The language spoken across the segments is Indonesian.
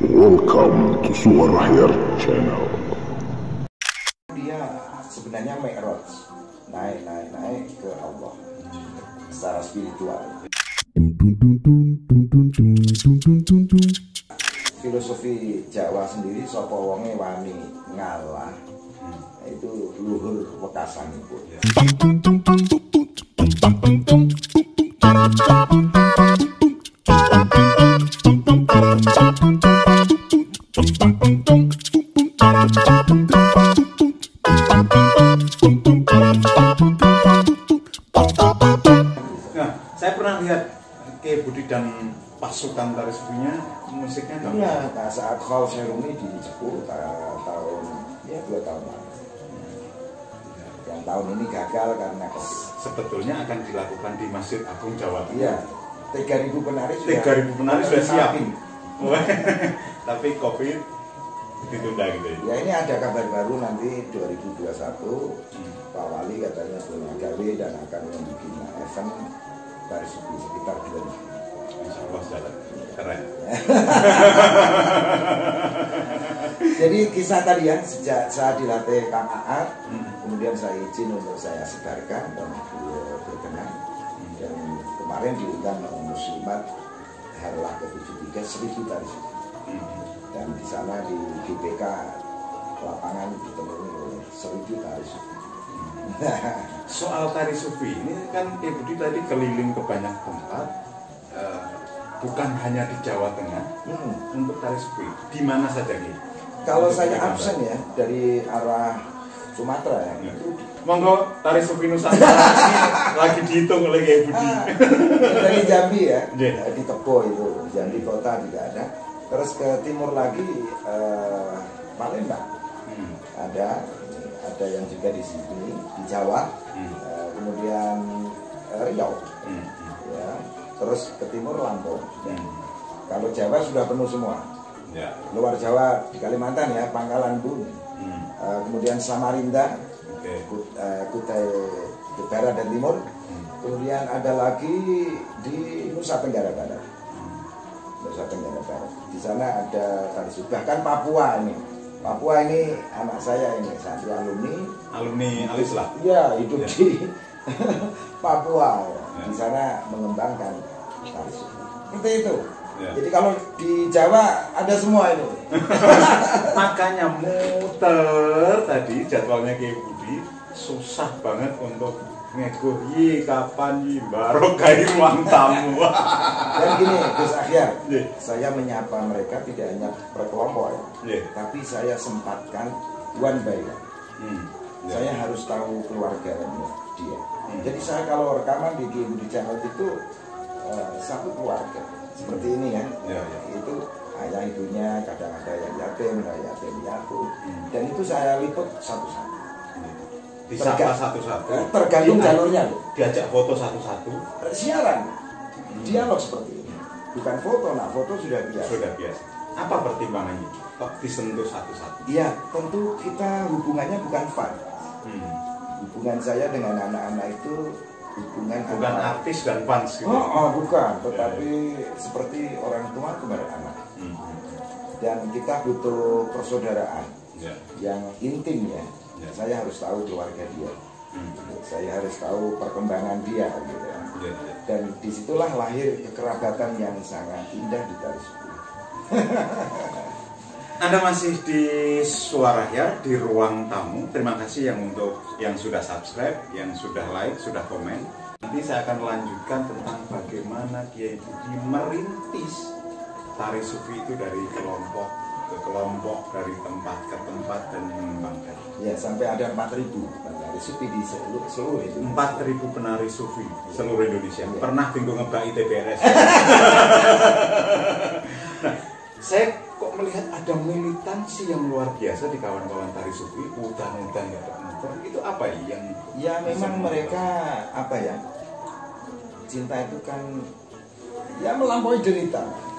Welcome to Suara Hair Channel. Dia sebenarnya mi'raj, naik ke Allah secara spiritual. Filosofi Jawa sendiri sapa wonge wani ngalah, itu luhur wekasanipun. Nah, saya pernah lihat Kiai Budi dan pasukan tari sufinya musiknya Iya, nah, saat Khaul Serumi di Jepur tahun 2 tahun lalu. Yang tahun ini gagal karena sebetulnya akan dilakukan di Masjid Agung Jawa Timur. iya, 3.000 penari sudah 3.000 penari sudah siap. siapin. Tapi Covid ditunda gitu ya. Ya, ini ada kabar baru nanti 2021 Pak Wali katanya punya gawe dan akan membuat event tari sufi sekitar 2.000. Insya Allah jalan. Keren. Jadi kisah tadi ya, sejak saya dilatih Kang Aar, kemudian saya izin untuk saya sebarkan dan beliau berkenan. Dan kemarin diundang Muslimat Harlah ke-73 1000 tari sufi. Dan di sana di GBK lapangan ditemui oleh 1000 tari sufi. Soal tari sufi ini kan Kiai Budi tadi keliling ke banyak tempat, bukan hanya di Jawa Tengah. Untuk tari sufi di mana saja nih? Kalau saya absen ya dari arah Sumatera ya, itu monggo tari sufi Nusantara ini lagi dihitung oleh Kiai Budi. dari Jambi ya, Yeah. di Tebo itu, Jambi kota juga ada. Terus ke timur lagi Palembang ada yang juga di sini di Jawa, kemudian Riau, ya. Terus ke timur Lampung. Kalau Jawa sudah penuh semua. Ya. Luar Jawa di Kalimantan ya, Pangkalan Bun, kemudian Samarinda, Kutai Barat dan Timur, kemudian ada lagi di Nusa Tenggara Barat. Nusa Tenggara Barat. Di sana ada tari sufi, bahkan Papua ini. Papua ini anak saya ini satu alumni Alislah. Iya, hidup di Papua. Ya. Di sana mengembangkan tari sufi. Seperti itu. Ya. Jadi kalau di Jawa ada semua ini. Makanya muter tadi jadwalnya Kiai Budi susah banget untuk nego kapan barokah ruang tamu. Dan gini Gus Akhyar, saya menyapa mereka tidak hanya per kelompok ya, tapi saya sempatkan one by one. Saya harus tahu keluarganya dia. Jadi saya kalau rekaman di Kiai Budi Channel itu satu keluarga seperti ini ya, itu ayah ibunya, kadang ada yang yatim, piatu, dan itu saya liput satu-satu. Disapa satu-satu. Tergantung jalurnya loh. Diajak foto satu-satu. Siaran, dialog seperti ini. Bukan foto, nah foto sudah biasa. Sudah biasa. Apa pertimbangannya? Kok disentuh satu-satu? Iya, tentu kita hubungannya bukan fun. Hubungan saya dengan anak-anak itu bukan artis dan fans gitu. Bukan, tetapi seperti orang tua kepada anak. Dan kita butuh persaudaraan yang intim ya. Saya harus tahu keluarga dia. Saya harus tahu perkembangan dia gitu ya. Dan disitulah lahir kekerabatan yang sangat indah di tari sufi. Anda masih di Suara Hair di ruang tamu. Terima kasih yang sudah subscribe, yang sudah like, sudah komen. Nanti saya akan lanjutkan tentang bagaimana Kiai Budi merintis tari sufi itu dari kelompok ke kelompok, dari tempat ke tempat dan mengembangkan. Ya, sampai ada 4.000 penari sufi di seluruh itu. 4.000 penari sufi seluruh Indonesia. Pernah bingung ngebak ITBRS. Nah, saya kok melihat ada militansi yang luar biasa di kawan-kawan tari sufi, udan-udan ya muter. Itu apa yang? Ya memang mereka apa ya? Cinta itu kan ya melampaui derita.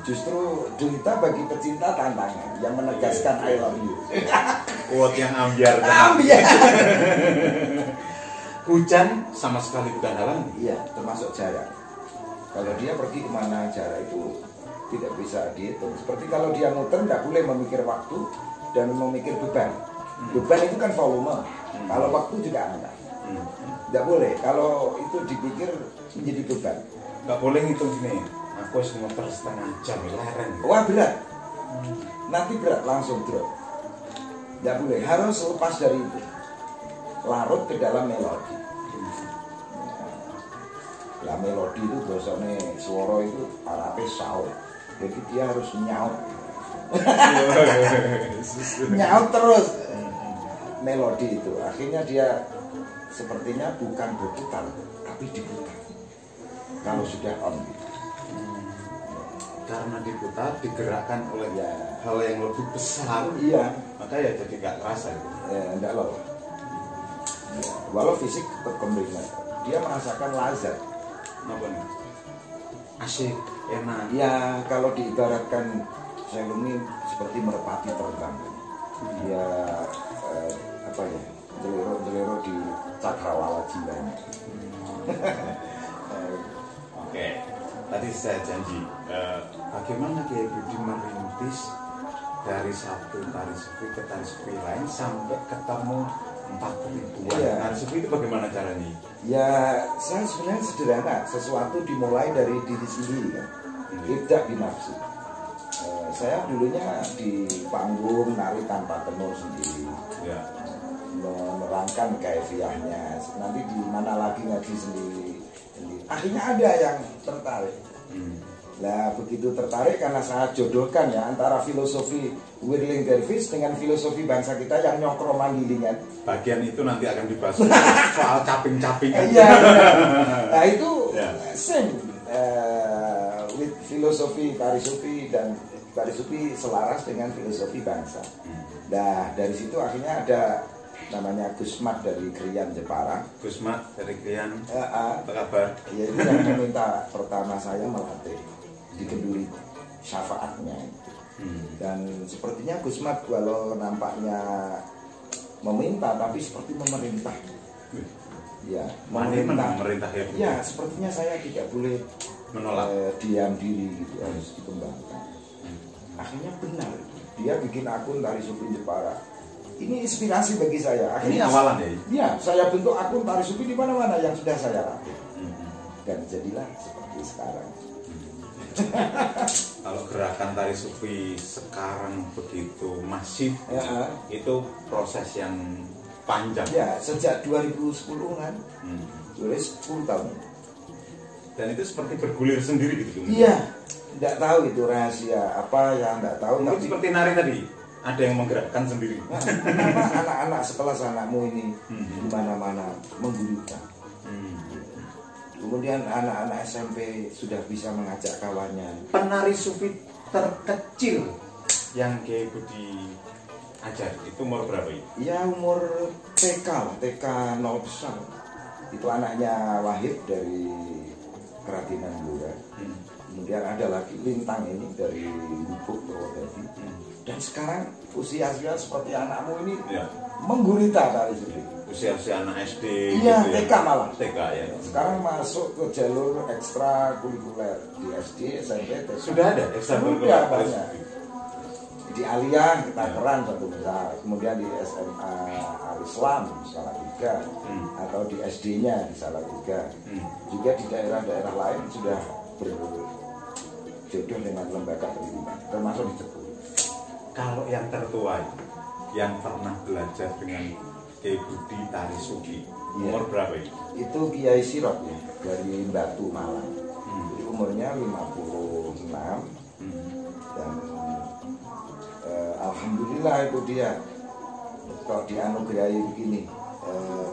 Justru derita bagi pecinta tantangan yang menegaskan I love you. Quote yang ambiar. Hujan sama sekali bukan halangan. Iya, termasuk jarak. Kalau dia pergi kemana jarak itu tidak bisa dihitung. Seperti kalau dia muter nggak boleh memikir waktu dan memikir beban. Beban itu kan volume. Kalau waktu juga angka. Nggak boleh. Kalau itu dipikir menjadi beban. Nggak boleh ngitung gini. Aku harus muter setengah jam leren. Wah berat. Nanti berat langsung drop. Nggak boleh. Harus lepas dari itu. Larut ke dalam melodi. Lah melodi itu biasanya suara itu arape saut. Jadi dia harus nyaut. Nyaut terus melodi itu. Akhirnya dia sepertinya bukan berputar tapi diputar. Kalau sudah on. Karena diputar digerakkan oleh hal yang lebih besar. Iya. Maka ya jadi nggak terasa gitu. Ya enggak loh. Ya, walau fisik tetap kembali. Dia merasakan lazat. Kenapa nih? Asik, enak. Ya kalau diibaratkan selungi seperti merpati terbang. Dia apa ya? Jelero di cakrawala jiwanya. Oke. Tadi saya janji. Bagaimana Kiai Budi merintis dari satu tari sufi ke tari sufi lain sampai ketemu 4.000-an. Iya. Tari sufi itu bagaimana caranya? Ya saya sebenarnya sederhana. Sesuatu dimulai dari diri sendiri kan. Tidak binafsi. Saya dulunya di panggung nari tanpa tenor sendiri. Ya. Menerangkan kaifiahnya. Nanti di mana lagi ngaji sendiri. Akhirnya ada yang tertarik. Nah begitu tertarik karena saya jodohkan ya antara filosofi Whirling Dervish dengan filosofi bangsa kita yang nyokro manggilingan. Bagian itu nanti akan dibahas soal caping-capingan. Iya. Nah itu Ya. same with filosofi tari sufi dan tari sufi selaras dengan filosofi bangsa. Nah dari situ akhirnya ada namanya Gusmat dari Krian Jepara. Gusmat dari Krian, apa kabar? Ya itu yang meminta pertama saya melatih di Keduli syafaatnya. Dan sepertinya Gusmat walau nampaknya meminta tapi seperti memerintah. Ya, memerintah ya. Ya, sepertinya saya tidak boleh menolak, diam diri gitu, harus dikembangkan. Akhirnya benar, dia bikin akun Tari Sufi Jepara. Ini inspirasi bagi saya. Akhirnya, ini awalan ya? Iya, saya bentuk akun Tari Sufi di mana-mana yang sudah saya latih. Dan jadilah seperti sekarang. Kalau gerakan tari sufi sekarang begitu masif, Ya. itu proses yang panjang. Ya, sejak 2010 kan, 10 tahun. Dan itu seperti bergulir sendiri gitu. Iya, tidak tahu itu rahasia apa yang tidak tahu. Mungkin Tapi seperti nari tadi, ada yang menggerakkan sendiri. nah, kenapa anak-anak sekelas anakmu ini di mana-mana mengguyurkan? Kemudian anak-anak SMP sudah bisa mengajak kawannya. Penari sufi terkecil yang Kiai Budi ajar itu umur berapa ini? Ya umur TK lah, TK 0 besar. Itu anaknya Wahid dari Kerajinan Blora. Kemudian ada lagi Lintang ini dari Lubuk Purwodadi. Dan sekarang usia-usia seperti anakmu ini menggurita tari sufi. Usia-usia anak SD. Iya, gitu TK malah. TK ya. Sekarang masuk ke jalur ekstra kurikuler di SD, SMP, TK. Sudah ada ekstra kurikuler? Sudah banyak. Di Alia kita keran satu besar, kemudian di SMA Al-Islam Salatiga, atau di SD-nya di Salatiga. Juga di daerah-daerah lain sudah berjodoh dengan lembaga pendidikan, termasuk di Cepu. Kalau yang tertua, yang pernah belajar dengan Kiai Budi Tari Sufi, umur berapa itu? Itu Kiai Sirot ya, dari Batu Malang. Jadi umurnya 56 dan alhamdulillah itu dia kalau dianugerahi begini.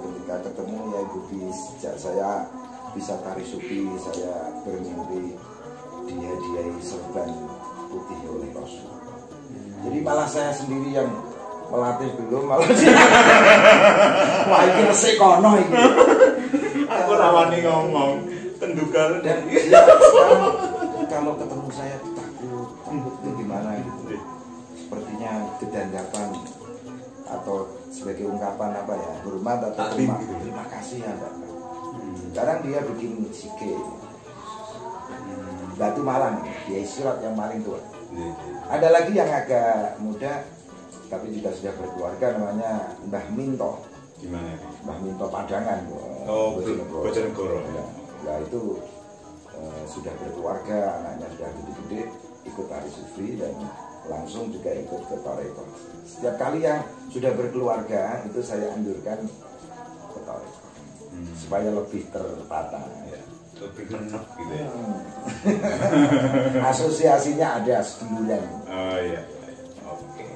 Ketika ketemu ya Budi, sejak saya bisa tari sufi, saya bermimpi dihadiahi serban putih oleh Rasul. Jadi malah saya sendiri yang melatih belum, malah wah ini resik kono ini. Aku rawani ngomong tendukan Dan ya, sekarang kalau ketemu saya takut gimana gitu. Sepertinya kedandapan atau sebagai ungkapan apa ya, hormat atau terima kasih ya Mbak. Sekarang dia bikin sike. Batu Malang, Kiai Surat yang paling tua. Ada lagi yang agak muda, tapi juga sudah berkeluarga, namanya Mbah Minto. Gimana? Mbah Minto Padangan. Oh, Bojonegoro. Ya itu sudah berkeluarga, anaknya sudah gede-gede, ikut tari sufi dan langsung juga ikut ke Torekoh. Setiap kali yang sudah berkeluarga itu saya anjurkan ke Torekoh supaya lebih tertata, ya. Lebih menep gitu ya. Asosiasinya ada seduluran. Oh iya. Oke.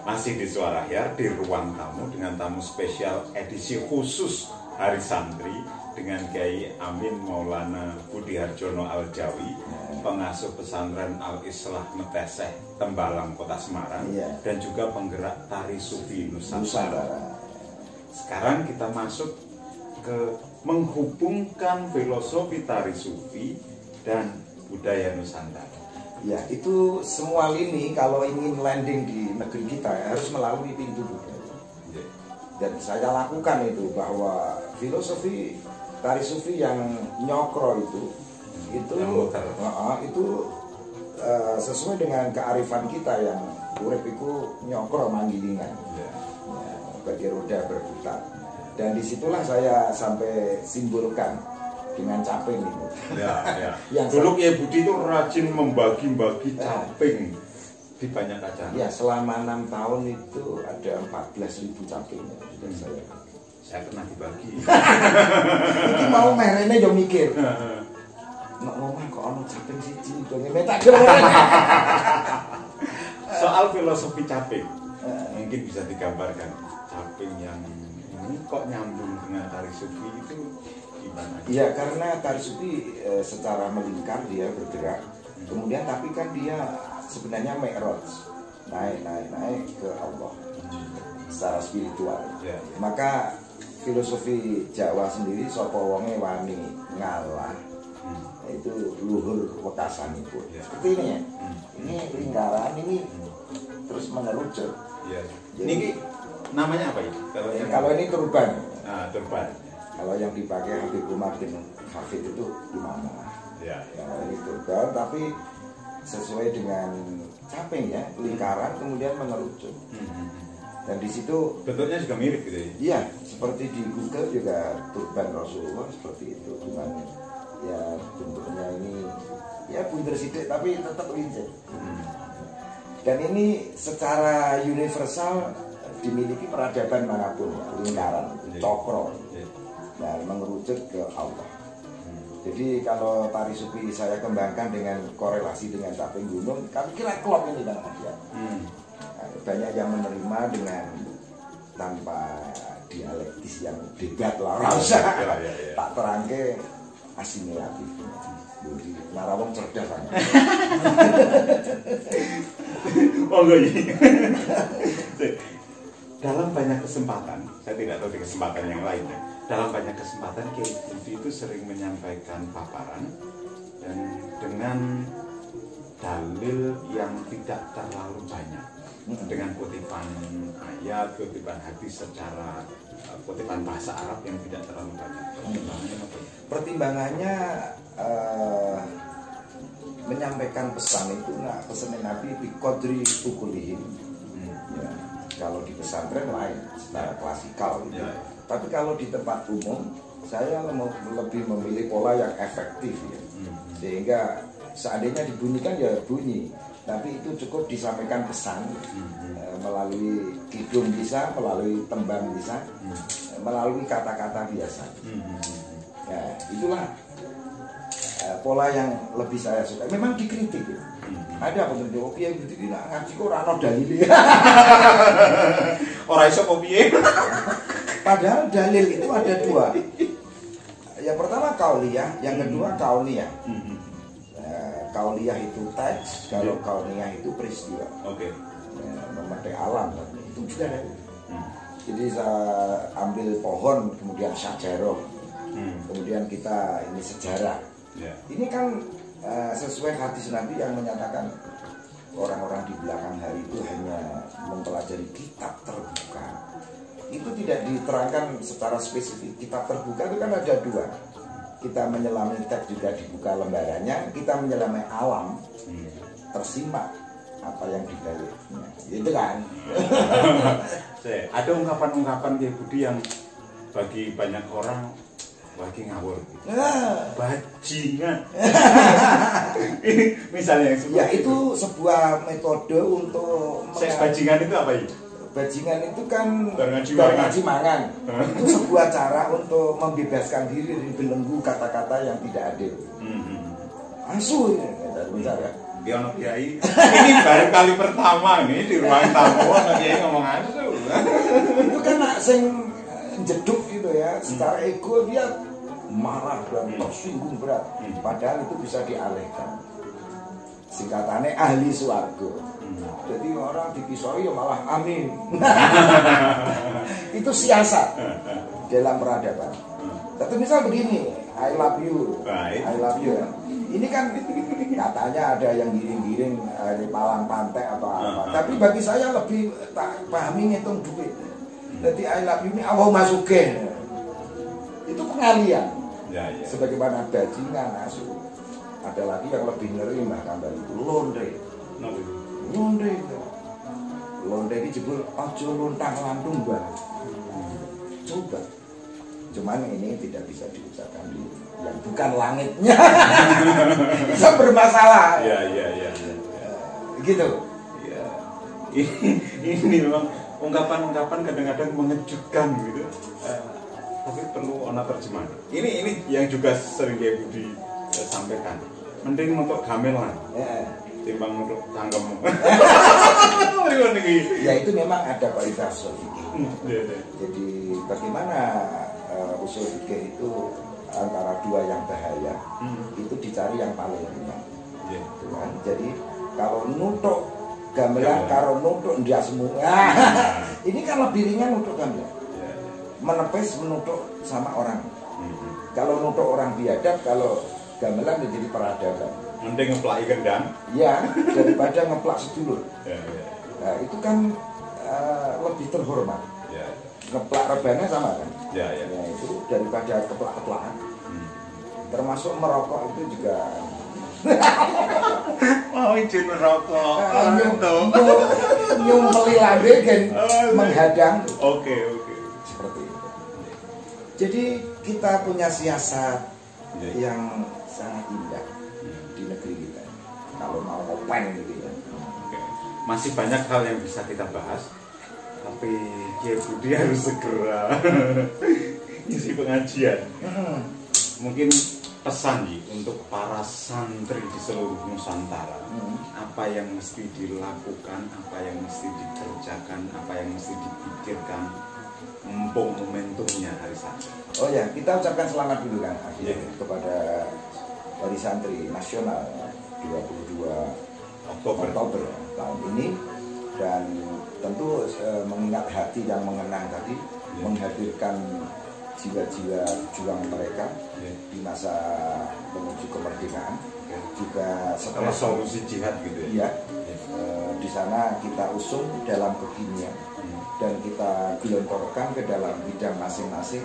Masih di Suara Hyar, di ruang tamu dengan tamu spesial edisi khusus Hari Santri dengan Kiai Amin Maulana Budi Harjono Al-Jawi, pengasuh pesantren Al-Islah Meteseh Tembalang Kota Semarang, dan juga penggerak tari sufi Nusantara. Sekarang kita masuk ke menghubungkan filosofi tari sufi dan budaya Nusantara. Ya, itu semua lini kalau ingin landing di negeri kita harus melalui pintu budaya. Dan saya lakukan itu, bahwa filosofi tari sufi yang nyokro itu sesuai dengan kearifan kita yang urip iku nyokro manggilingan, bagi roda berputar. Dan disitulah saya sampai simbolkan dengan caping itu. Yang dulu Kiai Budi itu rajin membagi-bagi caping di banyak acara. Ya, selama 6 tahun itu ada 14.000 caping sudah saya pernah dibagi. Iki mau merene yo mikir. Nek ngomong kok ono caping siji to ngene tak Soal filosofi caping, mungkin bisa digambarkan caping yang ini kok nyambung dengan tari sufi itu gimana? Iya, karena tari sufi secara melingkar dia bergerak, kemudian tapi kan dia sebenarnya mi'raj, naik ke Allah secara spiritual. Maka filosofi Jawa sendiri sapa wonge wani ngalah, itu luhur wekasan itu. Seperti ini ya. Ini lingkaran ini terus mengerucut. Ini namanya apa ini? Kalau ini turban. Turban. Kalau yang dipakai Habib Umar bin Hafid itu imamah. Kalau ini turban tapi sesuai dengan caping ya, lingkaran kemudian mengerucut. Dan di situ bentuknya juga mirip gitu ya? Iya, seperti di Google juga turban Rasulullah seperti itu, cuman ya bentuknya ini ya bunder sidik tapi tetap lincah. Dan ini secara universal dimiliki peradaban manapun ya, lingkaran, cokro, dan mengerucut ke Allah. Jadi kalau tari sufi saya kembangkan dengan korelasi dengan caping gunung, kami kira klop ini Bang Adian. Banyak yang menerima dengan tanpa dialektis yang debat lah rasa. Tak terangke asimilatif. Jadi narawong cerdas kan. Dalam banyak kesempatan, saya tidak tahu di kesempatan yang lain ya. Dalam banyak kesempatan Kiai Budi itu sering menyampaikan paparan dan dengan dalil yang tidak terlalu banyak, dengan kutipan ayat, kutipan hadis secara kutipan bahasa Arab yang tidak terlalu banyak. Pertimbangannya apa? Pertimbangannya menyampaikan pesan itu, pesan Nabi biqadri tukulihim. Ya, kalau di pesantren lain secara klasikal gitu. Tapi kalau di tempat umum saya lebih memilih pola yang efektif ya. Sehingga seandainya dibunyikan ya bunyi, tapi itu cukup disampaikan pesan melalui kidung bisa, melalui tembang bisa, melalui kata-kata biasa. Ya, itulah pola yang lebih saya suka. Memang dikritik ya. Ada penelitian piye iki nek ngaji kok ora ana dalile. Ora iso kok piye. Padahal dalil itu ada dua. Yang pertama kauliyah, yang kedua kauniyah. Kauliyah itu teks, kalau kauniyah itu peristiwa. Memakai alam, itu juga ada. Jadi saya ambil pohon, kemudian syajarah, kemudian kita ini sejarah. Ini kan sesuai hadis Nabi yang menyatakan orang-orang di belakang hari itu hanya mempelajari kitab terbuka. Itu tidak diterangkan secara spesifik. Kitab terbuka itu kan ada dua. kita menyelami teks juga dibuka lembarannya, kita menyelami alam, tersimak apa yang dibaliknya, gitu kan? Ada ungkapan-ungkapan Kiai Budi yang bagi banyak orang lagi ngawur, gitu. Bajingan. Ini misalnya ya itu sebuah metode untuk bajingan itu apa itu? Bajingan itu kan ngaji mangan. Itu sebuah cara untuk membebaskan diri dari belenggu kata-kata yang tidak adil. Asu ini, misalnya. Kiai, ini baru kali pertama nih di ruang tamu Kiai ngomong asu. Itu kan sing jeduk gitu ya, secara ego dia marah dan tersinggung berat, padahal itu bisa dialihkan. Singkatannya ahli swarga. Jadi orang dipisoi ya malah amin. Itu siasat dalam peradaban. Tapi misal begini, I love you, I love you. Ini kan katanya ada yang giring-giring di Palang Pantai atau apa. Tapi bagi saya lebih tak pahami ngitung duit. Jadi I love you ini Allahumma sugih. Itu pengalian. Ya. Sebagaimana bajingan asu. Ada lagi yang lebih ngeri bahkan dari itu londe. Londe ini jebul ojo lontang lantung bang. Coba. Cuman ini tidak bisa diucapkan di yang bukan langitnya. Bisa bermasalah. Ya. Gitu. Ya. Ini memang ungkapan-ungkapan kadang-kadang mengejutkan gitu. Tapi perlu ona terjemahan. Ini yang juga sering Kiai Budi sampaikan. Mending untuk gamelan. Timbang untuk cangkem. Ya itu memang ada kualitas usul fikih. Jadi bagaimana usul fikih itu antara dua yang bahaya itu dicari yang paling ringan. Jadi kalau nutuk gamelan karo nutuk dia semua. Ini kan lebih ringan nutuk gamelan. Menepis menutuk sama orang. Kalau nutuk orang biadab, kalau gamelan menjadi peradaban. Mending ngeplaki gendang. Ya, daripada ngeplak sedulur. Nah, itu kan lebih terhormat. Ngeplak rebana sama kan? Ya, itu daripada keplak-keplakan. Termasuk merokok itu juga. Mau izin merokok. Nyumpeli lambe kan menghadang. Oke. Seperti itu. Jadi kita punya siasat yang sangat indah di negeri kita. Kalau mau open gitu ya. Masih banyak hal yang bisa kita bahas, tapi Kiai Budi harus segera isi pengajian. Mungkin pesan nih untuk para santri di seluruh Nusantara, apa yang mesti dilakukan, apa yang mesti dikerjakan, apa yang mesti dipikirkan mumpung momentumnya hari santri. Oh ya, kita ucapkan selamat dulu kan kepada Hari Santri Nasional 22 Oktober tahun ini, dan tentu mengingat hati yang mengenang tadi, menghadirkan jiwa-jiwa juang mereka di masa menuju kemerdekaan, juga setelah solusi jihad gitu ya. Di sana kita usung dalam kekinian dan kita gelontorkan ke dalam bidang masing-masing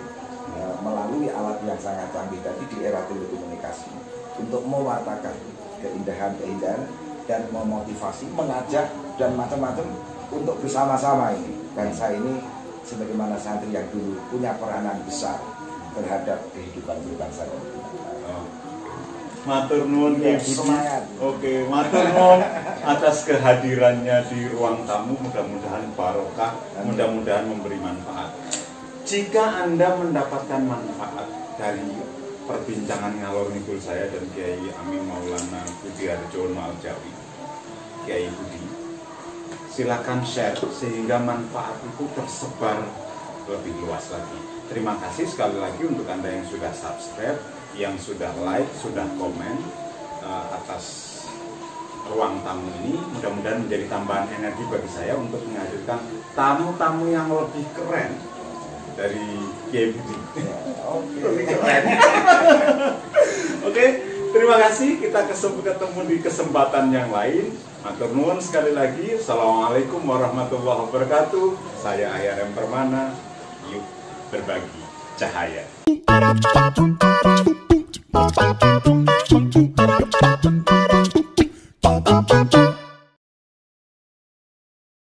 melalui alat yang sangat canggih tadi di era telekomunikasi untuk mewartakan keindahan-keindahan dan memotivasi, mengajak dan macam-macam untuk bersama-sama ini bangsa ini sebagaimana santri yang dulu punya peranan besar terhadap kehidupan berbangsa dan bernegara. Matur nuwun Kiai Budi. Semangat. Oke, matur nuwun atas kehadirannya di ruang tamu, mudah-mudahan barokah, mudah-mudahan memberi manfaat. Jika Anda mendapatkan manfaat dari perbincangan ngalor ngidul saya dan Kiai Amin Maulana Budiarjono Al-Jawi, Kiai Budi, silakan share sehingga manfaat itu tersebar lebih luas lagi. Terima kasih sekali lagi untuk Anda yang sudah subscribe, yang sudah like, sudah komen atas ruang tamu ini. Mudah-mudahan menjadi tambahan energi bagi saya untuk menghadirkan tamu-tamu yang lebih keren dari Kiai Budi. Lebih keren. Oke, terima kasih. Kita ketemu di kesempatan yang lain. Matur nuwun sekali lagi. Assalamualaikum warahmatullahi wabarakatuh. Saya ARM Permana. Yuk berbagi cahaya. Ba ba ba